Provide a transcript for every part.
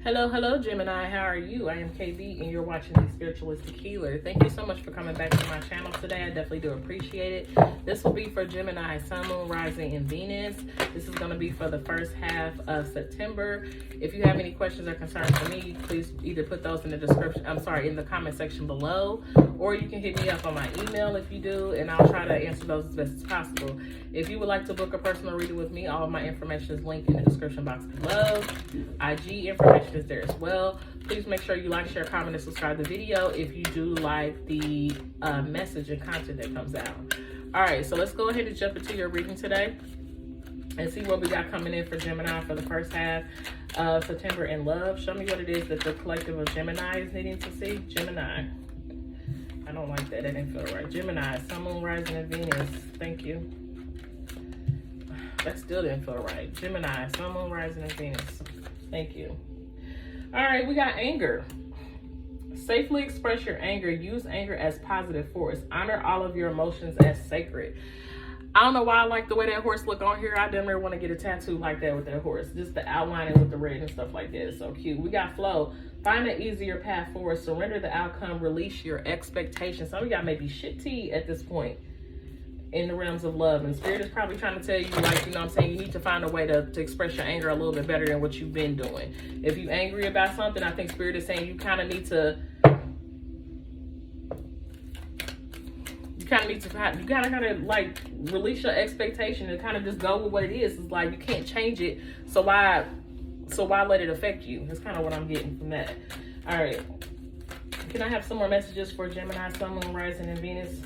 Hello, Gemini. How are you? I am KB, and you're watching The Spiritualistic Healer. Thank you so much for coming back to my channel today. I definitely do appreciate it. This will be for Gemini, Sun, Moon, Rising, and Venus. This is going to be for the first half of September. If you have any questions or concerns for me, please either put those in the description. In the comment section below, or you can hit me up on my email if you do, and I'll try to answer those as best as possible. If you would like to book a personal reading with me, all of my information is linked in the description box below. IG information is there as well. Please make sure you like, share, comment, and subscribe to the video if you do like the message and content that comes out. All right, so let's go ahead and jump into your reading today and see what we got coming in for Gemini for the first half of September in love. Show me what it is that the collective of Gemini is needing to see. Gemini. I don't like that. That didn't feel right. Gemini, Sun, Moon, Rising, and Venus. Thank you. That still didn't feel right. Gemini, Sun, Moon, Rising, and Venus. Thank you. All right, we got anger. Safely express your anger. Use anger as positive force. Honor all of your emotions as sacred. I don't know why I like the way that horse look on here. I damn near want to get a tattoo like that with that horse. Just the outlining with the red and stuff like that is so cute. We got flow. Find an easier path forward. Surrender the outcome. Release your expectations. Some of y'all may be shitty at this point in the realms of love. And Spirit is probably trying to tell you, like, you know what I'm saying, you need to find a way to express your anger a little bit better than what you've been doing. If you're angry about something, I think Spirit is saying you kind of need to gotta like release your expectation and kind of just go with what it is. It's like you can't change it, so why let it affect you? That's kind of what I'm getting from that. All right, can I have some more messages for Gemini, Sun, Moon, Rising, and Venus?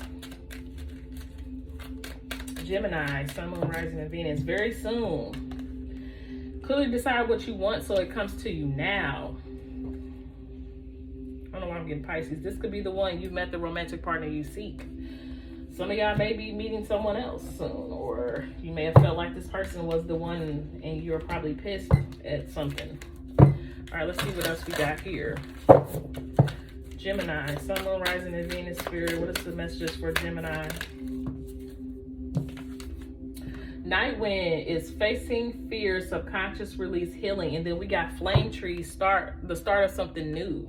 Gemini, Sun, Moon, Rising, and Venus. Very soon. Clearly decide what you want so it comes to you now. I don't know why I'm getting Pisces. This could be the one. You met the romantic partner you seek. Some of y'all may be meeting someone else soon, or you may have felt like this person was the one and you're probably pissed at something. All right, let's see what else we got here. Gemini, Sun, Moon, Rising, and Venus. Spirit, what is the messages for Gemini? Night Wind is facing fear, subconscious release, healing. And then we got Flame Tree, the start of something new.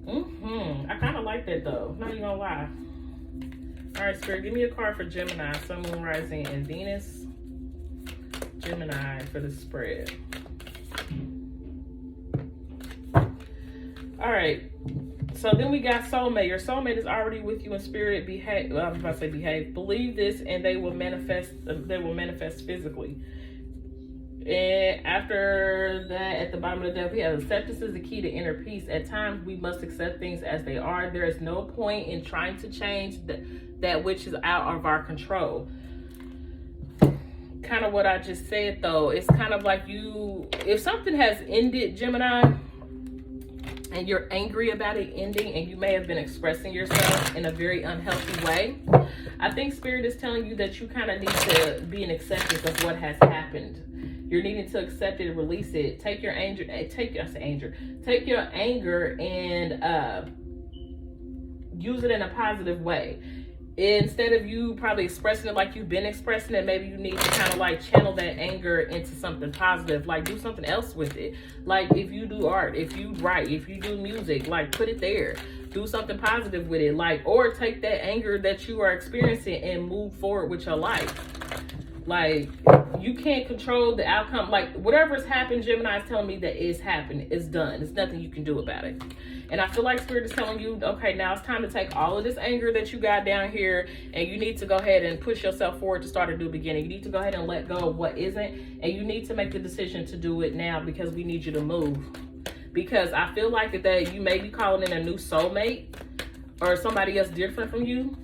I kind of like that though. Not even gonna lie. All right, Spirit, give me a card for Gemini, Sun, Moon, Rising, and Venus. Gemini for the spread. All right. So then we got soulmate. Your soulmate is already with you in spirit. Behave. Well, I was about to say behave. Believe this, and they will manifest. They will manifest physically. And after that, at the bottom of the deck, we have acceptance is the key to inner peace. At times, we must accept things as they are. There is no point in trying to change that which is out of our control. Kind of what I just said, though. It's kind of like if something has ended, Gemini, and you're angry about it ending, and you may have been expressing yourself in a very unhealthy way, I think Spirit is telling you that you kind of need to be in acceptance of what has happened. You're needing to accept it and release it. Take your anger, take your anger and use it in a positive way. Instead of you probably expressing it like you've been expressing it, maybe you need to kind of like channel that anger into something positive. Like do something else with it. Like if you do art, if you write, if you do music, like put it there. Do something positive with it. Like, or take that anger that you are experiencing and move forward with your life. Like, you can't control the outcome. Like, whatever's happened, Gemini is telling me that it's happened. It's done. There's nothing you can do about it. And I feel like Spirit is telling you, okay, now it's time to take all of this anger that you got down here, and you need to go ahead and push yourself forward to start a new beginning. You need to go ahead and let go of what isn't, and you need to make the decision to do it now because we need you to move. Because I feel like that you may be calling in a new soulmate or somebody else different from you.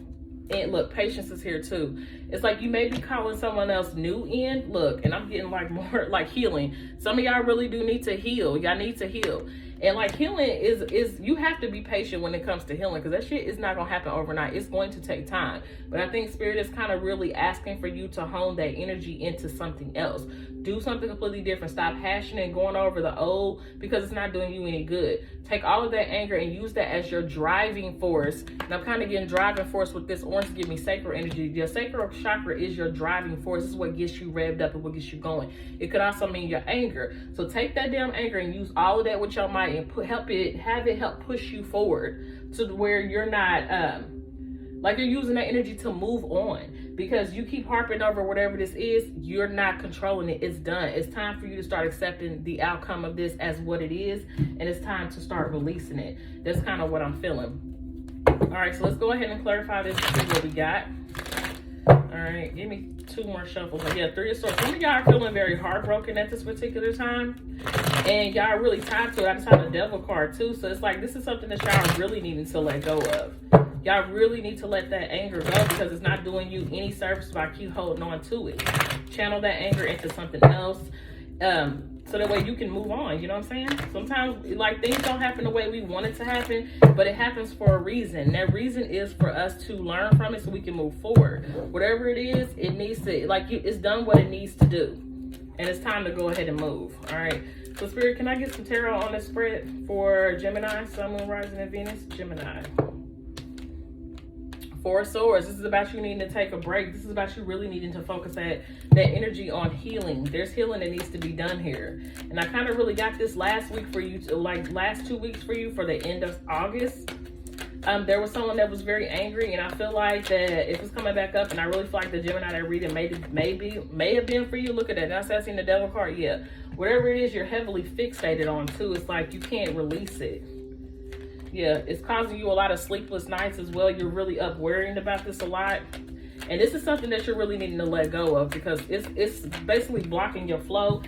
And look, patience is here too. It's like you may be calling someone else new in. Look, and I'm getting like more like healing. Some of y'all really do need to heal. Y'all need to heal. And like healing is you have to be patient when it comes to healing, because that shit is not gonna happen overnight. It's going to take time. But I think Spirit is kind of really asking for you to hone that energy into something else. Do something completely different. Stop hashing and going over the old, because it's not doing you any good. Take all of that anger and use that as your driving force. And I'm kind of getting driving force with this orange to give me sacral energy. Your sacral chakra is your driving force. This is what gets you revved up and what gets you going. It could also mean your anger. So take that damn anger and use all of that with your might and have it help push you forward to where you're not like you're using that energy to move on, because you keep harping over whatever this is. You're not controlling it. It's done. It's time for you to start accepting the outcome of this as what it is, and it's time to start releasing it. That's kind of what I'm feeling. All right, so let's go ahead and clarify this and see what we got. All right, give me 2 more shuffles. Yeah, 3 of Swords. Some of y'all are feeling very heartbroken at this particular time, and y'all are really tied to it. I just have the Devil card too, so it's like this is something that y'all are really needing to let go of. Y'all really need to let that anger go, because it's not doing you any service by keep holding on to it. Channel that anger into something else, so that way you can move on. You know what I'm saying? Sometimes like things don't happen the way we want it to happen, but it happens for a reason. That reason is for us to learn from it so we can move forward. Whatever it is, it needs to, it's done what it needs to do, and it's time to go ahead and move. All right. So Spirit, can I get some tarot on this spread for Gemini, Sun, Moon, Rising, and Venus? Gemini. 4 of Swords. This is about you needing to take a break. This is about you really needing to focus that energy on healing. There's healing that needs to be done here. And I kind of really got this last week for you, last 2 weeks for you, for the end of August. There was someone that was very angry, and I feel like that if it's coming back up, and I really feel like the Gemini that reading may have been for you. Look at that. Now I seen the Devil card. Yeah. Whatever it is you're heavily fixated on too, it's like you can't release it. Yeah, it's causing you a lot of sleepless nights as well. You're really up worrying about this a lot. And this is something that you're really needing to let go of, because it's basically blocking your flow.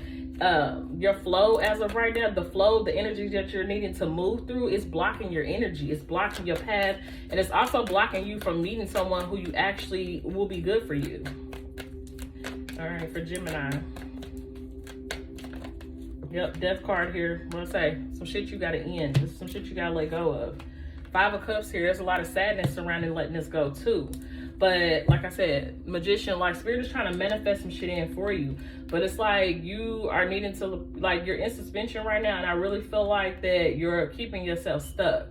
Your flow as of right now, the energy that you're needing to move through is blocking your energy. It's blocking your path. And it's also blocking you from meeting someone who you actually will be good for you. All right, for Gemini. Yep, Death card here. What I say? Some shit you gotta end. This is some shit you gotta let go of. 5 of Cups here. There's a lot of sadness surrounding letting this go too. But like I said, Magician, like Spirit is trying to manifest some shit in for you. But it's like you are needing to, like you're in suspension right now, and I really feel like that you're keeping yourself stuck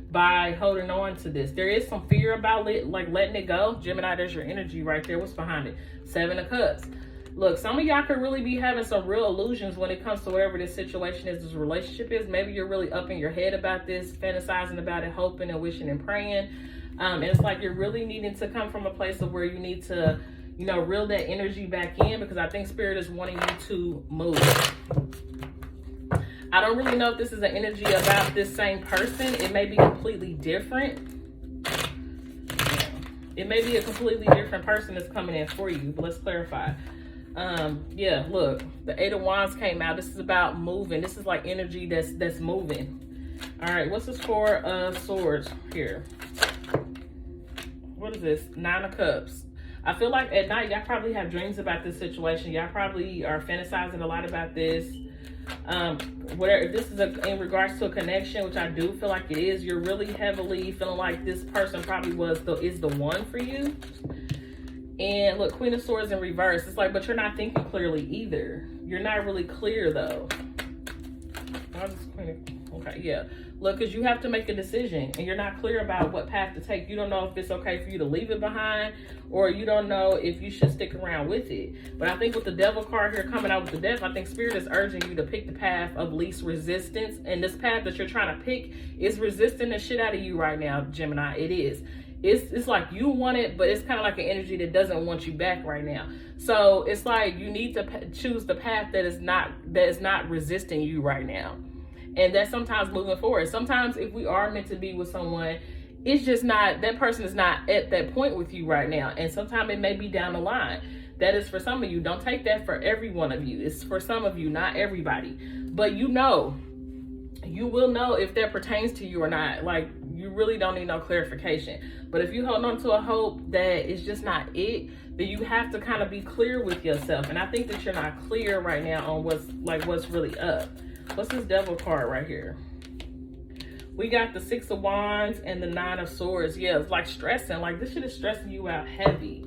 by holding on to this. There is some fear about it, like letting it go. Gemini, there's your energy right there. What's behind it? 7 of Cups. Look, some of y'all could really be having some real illusions when it comes to whatever this situation is, this relationship is. Maybe you're really up in your head about this, fantasizing about it, hoping and wishing and praying. And it's like you're really needing to come from a place of where you need to, you know, reel that energy back in, because I think Spirit is wanting you to move. I don't really know if this is an energy about this same person. It may be completely different. It may be a completely different person that's coming in for you, but let's clarify. Yeah, look, the 8 of Wands came out. This is about moving. This is like energy that's moving. All right, what's this 4 of Swords here? What is this? 9 of Cups. I feel like at night y'all probably have dreams about this situation. Y'all probably are fantasizing a lot about this. Whatever, if this is in regards to a connection, which I do feel like it is, you're really heavily feeling like this person probably is the one for you. And look, Queen of Swords in reverse. It's like, but you're not thinking clearly either. You're not really clear though. Okay, yeah. Look, because you have to make a decision and you're not clear about what path to take. You don't know if it's okay for you to leave it behind, or you don't know if you should stick around with it. But I think with the Devil card here coming out with the Death, I think Spirit is urging you to pick the path of least resistance. And this path that you're trying to pick is resisting the shit out of you right now, Gemini. It is. It's like you want it, but it's kind of like an energy that doesn't want you back right now. So it's like you need to choose the path that is not resisting you right now. And that's sometimes moving forward. Sometimes if we are meant to be with someone, it's just not, that person is not at that point with you right now. And sometimes it may be down the line. That is for some of you. Don't take that for every one of you. It's for some of you, not everybody. But you know, you will know if that pertains to you or not. Like, you really don't need no clarification. But if you hold on to a hope that it's just not it, then you have to kind of be clear with yourself. And I think that you're not clear right now on what's really up. What's this Devil card right here? We got the Six of Wands and the Nine of Swords. Yeah, it's like stressing. Like this shit is stressing you out heavy.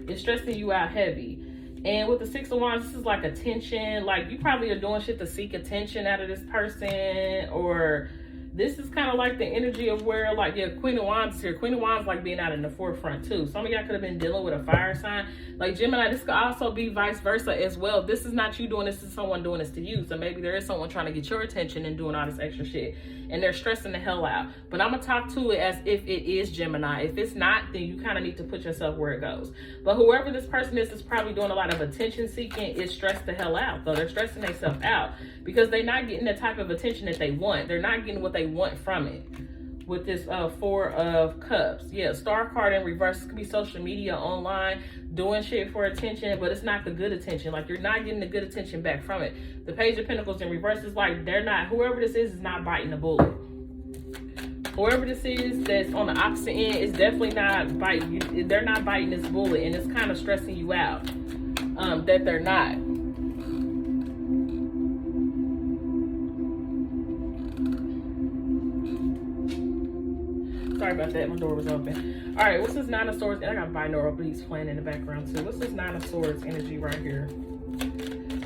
It's stressing you out heavy. And with the Six of Wands, this is like attention. Like you probably are doing shit to seek attention out of this person, or this is kind of like the energy of where, like, yeah, Queen of Wands is here. Queen of Wands like being out in the forefront too. Some of y'all could have been dealing with a fire sign. Like Gemini, this could also be vice versa as well. This is not you doing this, this is someone doing this to you. So maybe there is someone trying to get your attention and doing all this extra shit. And they're stressing the hell out. But I'm going to talk to it as if it is Gemini. If it's not, then you kind of need to put yourself where it goes. But whoever this person is probably doing a lot of attention seeking is stressed the hell out. Though they're stressing themselves out because they're not getting the type of attention that they want. They're not getting what they want from it. With this Four of Cups. Yeah, Star card in reverse. It could be social media, online, doing shit for attention, but it's not the good attention. Like you're not getting the good attention back from it. The Page of Pentacles in reverse is like they're not, whoever this is not biting the bullet. Whoever this is that's on the opposite end is definitely not biting. They're not biting this bullet, and it's kind of stressing you out that they're not. Sorry about that, my door was open. All right, what's this Nine of Swords? And I got binaural beats playing in the background too. What's this Nine of Swords energy right here?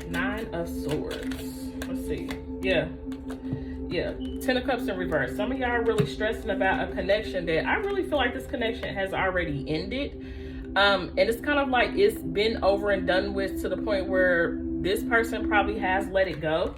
Nine of Swords. Let's see. Yeah. Ten of Cups in reverse. Some of y'all are really stressing about a connection that I really feel like this connection has already ended. And it's kind of like it's been over and done with to the point where this person probably has let it go.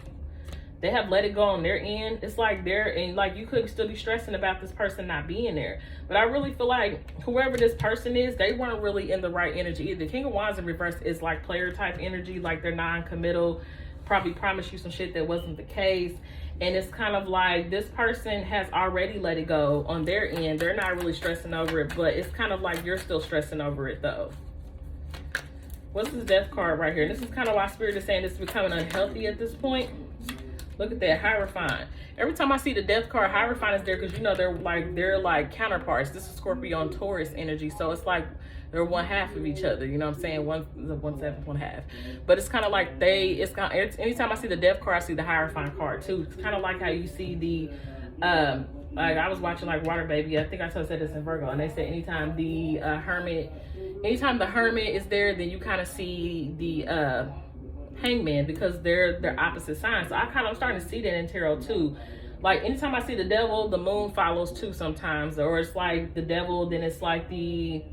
They have let it go on their end. It's like like you could still be stressing about this person not being there. But I really feel like whoever this person is, they weren't really in the right energy either. King of Wands in reverse is like player type energy, like they're non-committal, probably promised you some shit that wasn't the case. And it's kind of like this person has already let it go on their end. They're not really stressing over it, but it's kind of like you're still stressing over it though. What's this Death card right here? This is kind of why Spirit is saying it's becoming unhealthy at this point. Look at that, Hierophant. Every time I see the Death card, Hierophant is there because you know they're like counterparts. This is Scorpio and Taurus energy, so it's like they're one half of each other. You know what I'm saying? One seventh, one half. But it's kind of like anytime I see the Death card, I see the Hierophant card too. It's kind of like how you see the like I was watching like Water Baby. I think I said this in Virgo, and they said anytime the Hermit is there, then you kind of see the Hangman because they're opposite signs. So I'm starting to see that in tarot too. Like anytime I see the Devil, the Moon follows too sometimes, or it's like the Devil, then it's like the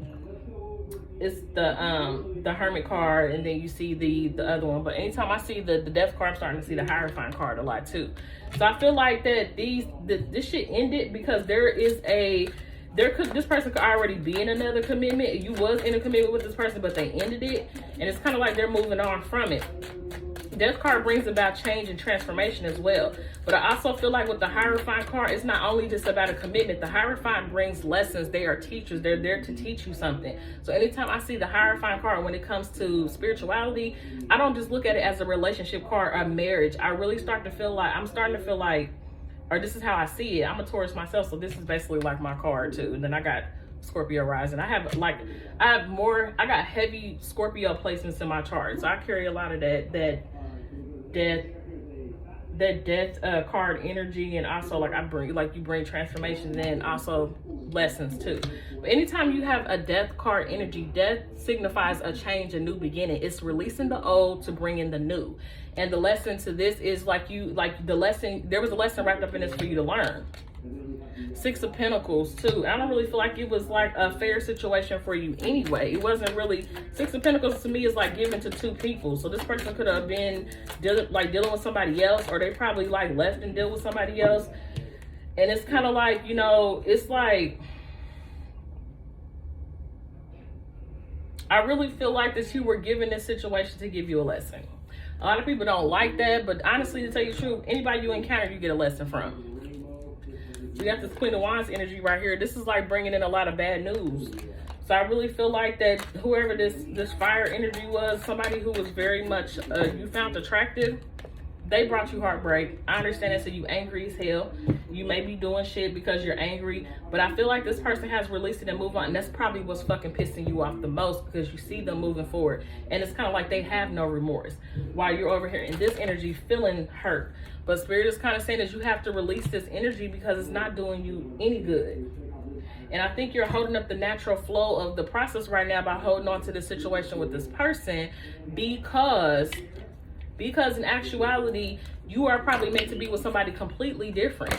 Hermit card, and then you see the other one. But anytime I see the Death card, I'm starting to see the Hierophant card a lot too. So I feel like that this shit ended because this person could already be in another commitment. You was in a commitment with this person, but they ended it. And it's kind of like they're moving on from it. Death card brings about change and transformation as well. But I also feel like with the Hierophant card, it's not only just about a commitment. The Hierophant brings lessons. They are teachers. They're there to teach you something. So anytime I see the Hierophant card when it comes to spirituality, I don't just look at it as a relationship card or marriage. I really I'm starting to feel like, or this is how I see it. I'm a Taurus myself, so this is basically like my card too. And then I got Scorpio rising. I got heavy Scorpio placements in my chart. So I carry a lot of that death card energy, and also you bring transformations and also lessons too. But anytime you have a death card energy, death signifies a change, a new beginning. It's releasing the old to bring in the new. And the lesson to this is there was a lesson wrapped up in this for you to learn. Six of Pentacles too. I don't really feel like it was like a fair situation for you anyway. It wasn't really. Six of Pentacles to me is like given to two people. So this person could have been dealing with somebody else, or they probably like left and dealt with somebody else. And it's kind of like, you know, it's like, I really feel like that you were given this situation to give you a lesson. A lot of people don't like that, but honestly, to tell you the truth, anybody you encounter, you get a lesson from. We got this Queen of Wands energy right here. This is like bringing in a lot of bad news. So I really feel like that whoever this fire energy was, somebody who was very much you found attractive, they brought you heartbreak. I understand that. So you angry as hell. You may be doing shit because you're angry, but I feel like this person has released it and moved on. And that's probably what's fucking pissing you off the most, because you see them moving forward. And it's kind of like they have no remorse while you're over here in this energy feeling hurt. But Spirit is kind of saying that you have to release this energy because it's not doing you any good. And I think you're holding up the natural flow of the process right now by holding on to this situation with this person, because in actuality, you are probably meant to be with somebody completely different.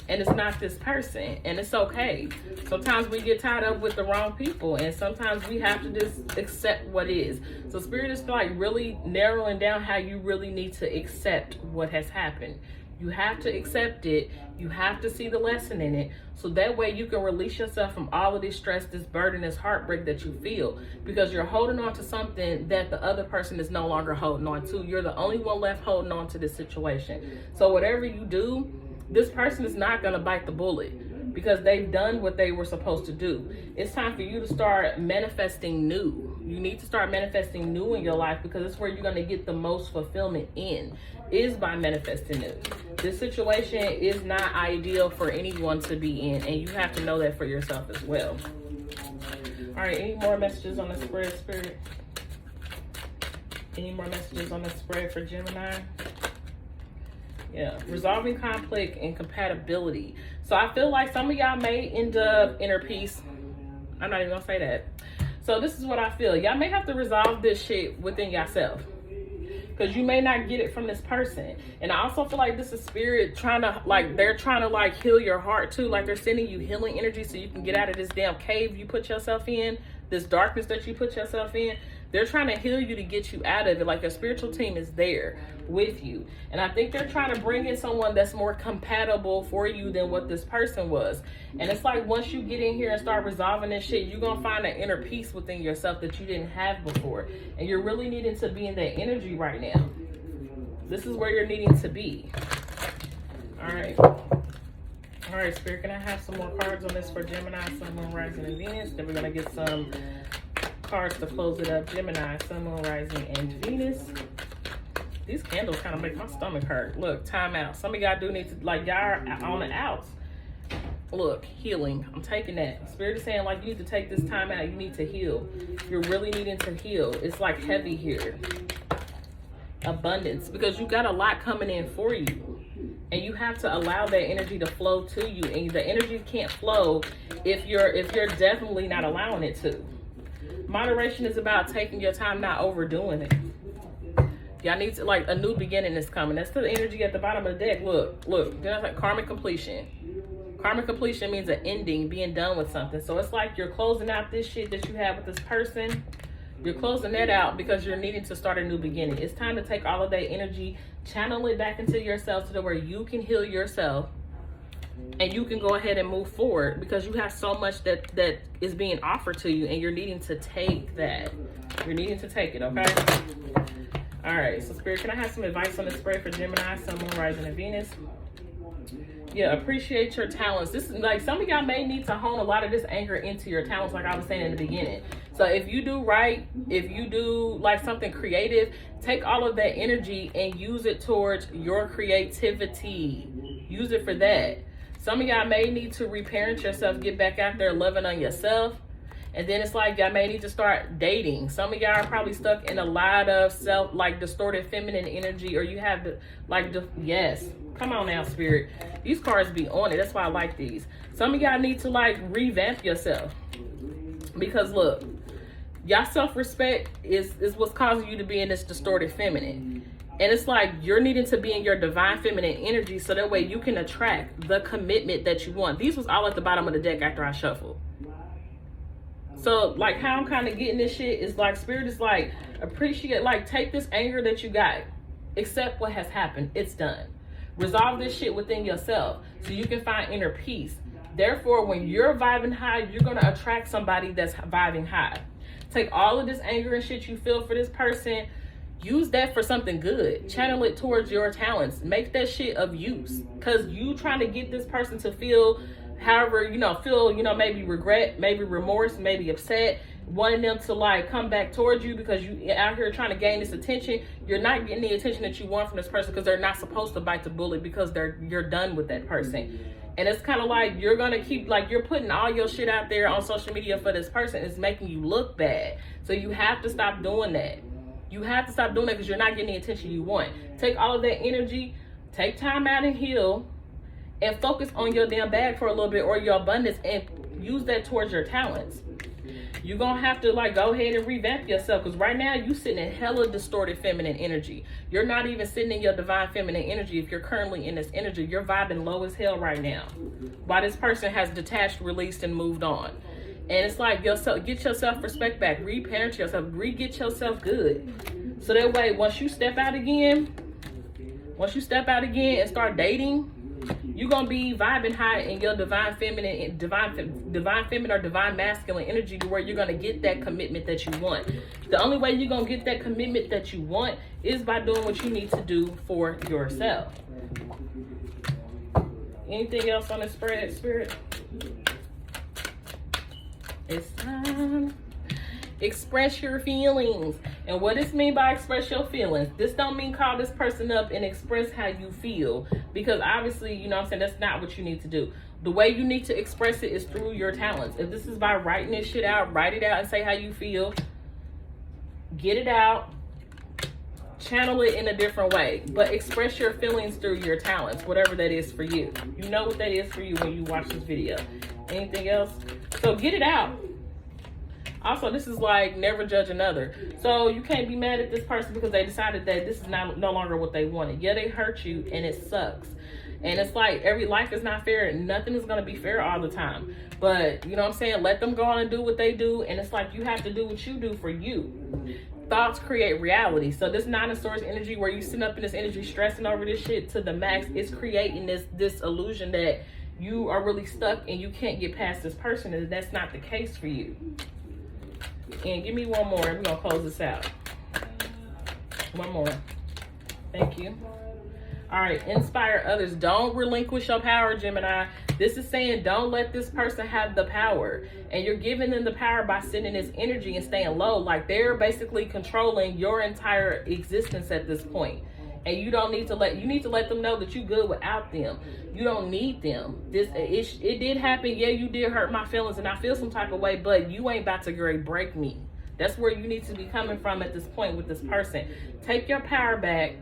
And it's not this person. And it's okay. Sometimes we get tied up with the wrong people. And sometimes we have to just accept what is. So Spirit is like really narrowing down how you really need to accept what has happened. You have to accept it. You have to see the lesson in it. So that way you can release yourself from all of this stress, this burden, this heartbreak that you feel. Because you're holding on to something that the other person is no longer holding on to. You're the only one left holding on to this situation. So whatever you do, this person is not going to bite the bullet, because they've done what they were supposed to do. It's time for you to start manifesting new. You need to start manifesting new in your life, because it's where you're going to get the most fulfillment in, is by manifesting new. This situation is not ideal for anyone to be in, and you have to know that for yourself as well. All right, any more messages on the spread, Spirit? Any more messages on the spread for Gemini? Yeah, resolving conflict and compatibility. So I feel like some of y'all may end up inner peace. I'm not even gonna say that. So this is what I feel. Y'all may have to resolve this shit within yourself, because you may not get it from this person. And I also feel like this is Spirit trying to, like, they're trying to like heal your heart too. Like they're sending you healing energy so you can get out of this damn cave you put yourself in, this darkness that you put yourself in. They're trying to heal you to get you out of it. Like a spiritual team is there with you. And I think they're trying to bring in someone that's more compatible for you than what this person was. And it's like once you get in here and start resolving this shit, you're going to find an inner peace within yourself that you didn't have before. And you're really needing to be in that energy right now. This is where you're needing to be. All right. All right, Spirit, can I have some more cards on this for Gemini, Sun, Moon, Rising, and Venus? Then we're going to get some cards to close it up. Gemini, Sun, Moon, Rising, and Venus. These candles kind of make my stomach hurt. Look, time out. Some of y'all do need to, like, y'all are on the outs. Look, healing. I'm taking that. Spirit is saying, like, you need to take this time out. You need to heal. You're really needing to heal. It's like heavy here. Abundance. Because you got a lot coming in for you. And you have to allow that energy to flow to you. And the energy can't flow if you're definitely not allowing it to. Moderation is about taking your time, not overdoing it. Y'all need to, like, a new beginning is coming. That's the energy at the bottom of the deck. Look. That's like karmic completion. Karmic completion means an ending, being done with something. So it's like you're closing out this shit that you have with this person. You're closing that out because you're needing to start a new beginning. It's time to take all of that energy, channel it back into yourself to the where you can heal yourself. And you can go ahead and move forward, because you have so much that is being offered to you, and you're needing to take that. You're needing to take it, okay? All right, so Spirit, can I have some advice on the spread for Gemini, Sun, Moon, Rising, and Venus? Yeah, appreciate your talents. This is like, some of y'all may need to hone a lot of this anger into your talents, like I was saying in the beginning. So if you do right, if you do like something creative, take all of that energy and use it towards your creativity. Use it for that. Some of y'all may need to reparent yourself, get back out there loving on yourself. And then it's like y'all may need to start dating. Some of y'all are probably stuck in a lot of like distorted feminine energy, or you have yes. Come on now, Spirit. These cards be on it. That's why I like these. Some of y'all need to like revamp yourself. Because look, y'all self-respect is what's causing you to be in this distorted feminine. And it's like you're needing to be in your divine feminine energy so that way you can attract the commitment that you want. These was all at the bottom of the deck after I shuffled. So like how I'm kind of getting this shit is like Spirit is like, appreciate, like take this anger that you got, accept what has happened, it's done. Resolve this shit within yourself so you can find inner peace. Therefore, when you're vibing high, you're going to attract somebody that's vibing high. Take all of this anger and shit you feel for this person, use that for something good. Channel it towards your talents. Make that shit of use. Because you trying to get this person to feel however, feel, maybe regret, maybe remorse, maybe upset. wanting them to like come back towards you because you out here trying to gain this attention. You're not getting the attention that you want from this person because they're not supposed to bite the bullet because you're done with that person. And it's kind of like you're gonna keep, like, you're putting all your shit out there on social media for this person. It's making you look bad. So you have to stop doing that. You have to stop doing that because you're not getting the attention you want. Take all of that energy, take time out and heal, and focus on your damn bag for a little bit, or your abundance, and use that towards your talents. You're gonna have to like go ahead and revamp yourself, because right now you sitting in hella distorted feminine energy. You're not even sitting in your divine feminine energy. If you're currently in this energy, you're vibing low as hell right now, while this person has detached, released, and moved on. And it's like, yourself, get your self-respect back, reparent yourself, get yourself good, so that way once you step out again and start dating, you're gonna be vibing high in your divine feminine or divine masculine energy, to where you're gonna get that commitment that you want. The only way you're gonna get that commitment that you want is by doing what you need to do for yourself. Anything else on the spread, Spirit? It's time. Express your feelings. And what does mean by express your feelings? This don't mean call this person up and express how you feel, because obviously, you know what I'm saying, that's not what you need to do. The way you need to express it is through your talents. If this is by writing this shit out, write it out and say how you feel. Get it out. Channel it in a different way. But express your feelings through your talents, whatever that is for you. You know what that is for you when you watch this video. Anything else? So get it out. Also, this is like never judge another. So you can't be mad at this person because they decided that this is no longer what they wanted. Yeah, they hurt you and it sucks. And it's like, every life is not fair. Nothing is going to be fair all the time. But, you know what I'm saying? Let them go on and do what they do. And it's like, you have to do what you do for you. Thoughts create reality. So this 9 of Swords energy, where you sitting up in this energy stressing over this shit to the max, is creating this illusion that you are really stuck and you can't get past this person. And that's not the case for you. And give me one more and we're gonna close this out. One more. Thank you. All right, inspire others. Don't relinquish your power, Gemini. This is saying don't let this person have the power. And you're giving them the power by sending this energy and staying low. Like, they're basically controlling your entire existence at this point. And you don't need to you need to let them know that you're good without them. You don't need them. It did happen. Yeah, you did hurt my feelings and I feel some type of way, but you ain't about to break me. That's where you need to be coming from at this point with this person. Take your power back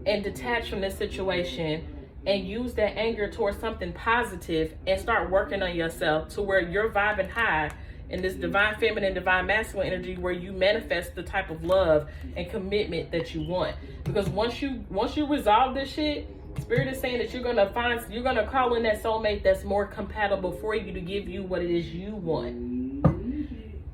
and detach from this situation, and use that anger towards something positive, and start working on yourself to where you're vibing high in this divine feminine, divine masculine energy, where you manifest the type of love and commitment that you want. Because once you resolve this shit, Spirit is saying that you're gonna call in that soulmate that's more compatible for you to give you what it is you want.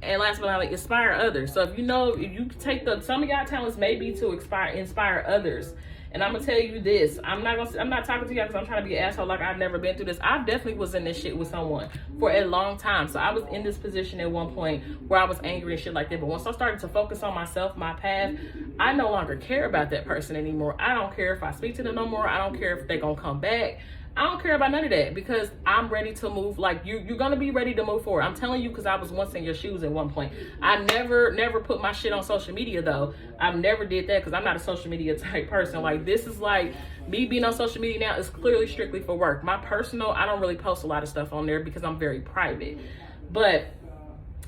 And last but not least, inspire others. So if you take some of y'all talents may be to inspire others. And I'm gonna tell you this, I'm not talking to you because I'm trying to be an asshole like I've never been through this. I definitely was in this shit with someone for a long time. So I was in this position at one point where I was angry and shit like that. But once I started to focus on myself, my path, I no longer care about that person anymore. I don't care if I speak to them no more. I don't care if they're gonna come back. I don't care about none of that, because I'm ready to move. Like, you're gonna be ready to move forward. I'm telling you, because I was once in your shoes at one point. I never put my shit on social media though. I've never did that because I'm not a social media type person. Like, this is like, me being on social media now is clearly strictly for work. My personal, I don't really post a lot of stuff on there because I'm very private. But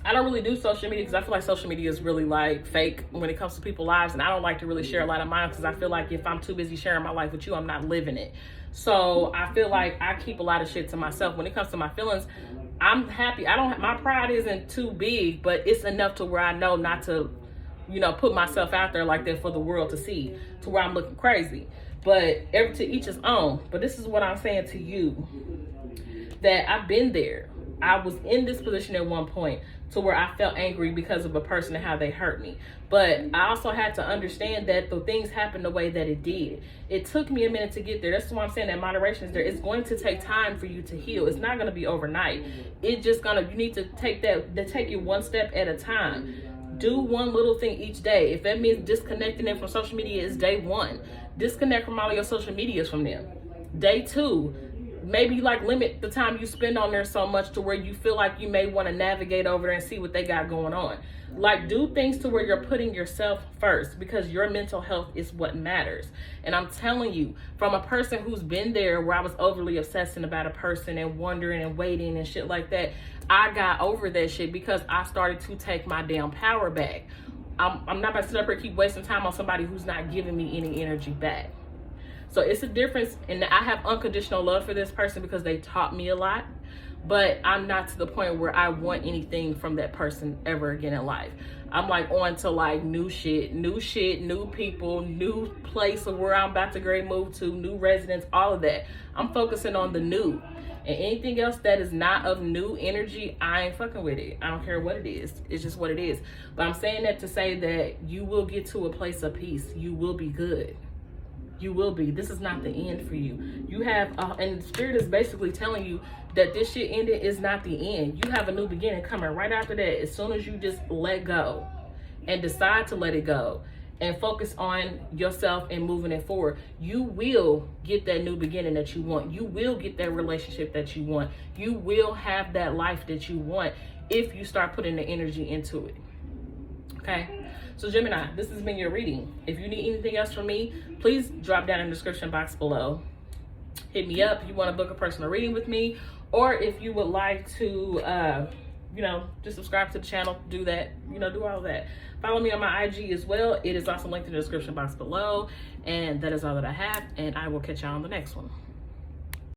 I don't really do social media because I feel like social media is really like fake when it comes to people's lives, and I don't like to really share a lot of mine because I feel like if I'm too busy sharing my life with you, I'm not living it. So I feel like I keep a lot of shit to myself. When it comes to my feelings, I'm happy. My pride isn't too big, but it's enough to where I know not to, put myself out there like that for the world to see, to where I'm looking crazy. But to each his own. But this is what I'm saying to you, that I've been there. I was in this position at one point to where I felt angry because of a person and how they hurt me. But I also had to understand that the things happened the way that it did. It took me a minute to get there. That's why I'm saying that moderation is there. It's going to take time for you to heal. It's not going to be overnight. It's just you need to take it one step at a time. Do one little thing each day. If that means disconnecting them from social media, is day one. Disconnect from all of your social medias from them. Day 2, maybe like limit the time you spend on there so much to where you feel like you may want to navigate over there and see what they got going on. Like, do things to where you're putting yourself first, because your mental health is what matters. And I'm telling you, from a person who's been there where I was overly obsessing about a person and wondering and waiting and shit like that, I got over that shit because I started to take my damn power back. I'm not about to sit up here and keep wasting time on somebody who's not giving me any energy back. So it's a difference, and I have unconditional love for this person because they taught me a lot, but I'm not to the point where I want anything from that person ever again in life. I'm like on to like new shit, new people, new place of where I'm about to grade move to, new residents, all of that. I'm focusing on the new. And anything else that is not of new energy, I ain't fucking with it. I don't care what it is. It's just what it is. But I'm saying that to say that you will get to a place of peace. You will be good. You will be. This is not the end for you. You have, and Spirit is basically telling you that this shit ended is not the end. You have a new beginning coming right after that. As soon as you just let go and decide to let it go and focus on yourself and moving it forward, you will get that new beginning that you want. You will get that relationship that you want. You will have that life that you want if you start putting the energy into it. Okay? So Gemini, this has been your reading. If you need anything else from me, please drop down in the description box below. Hit me up if you want to book a personal reading with me, or if you would like to, just subscribe to the channel, do that, do all of that. Follow me on my IG as well. It is also linked in the description box below. And that is all that I have, and I will catch y'all on the next one.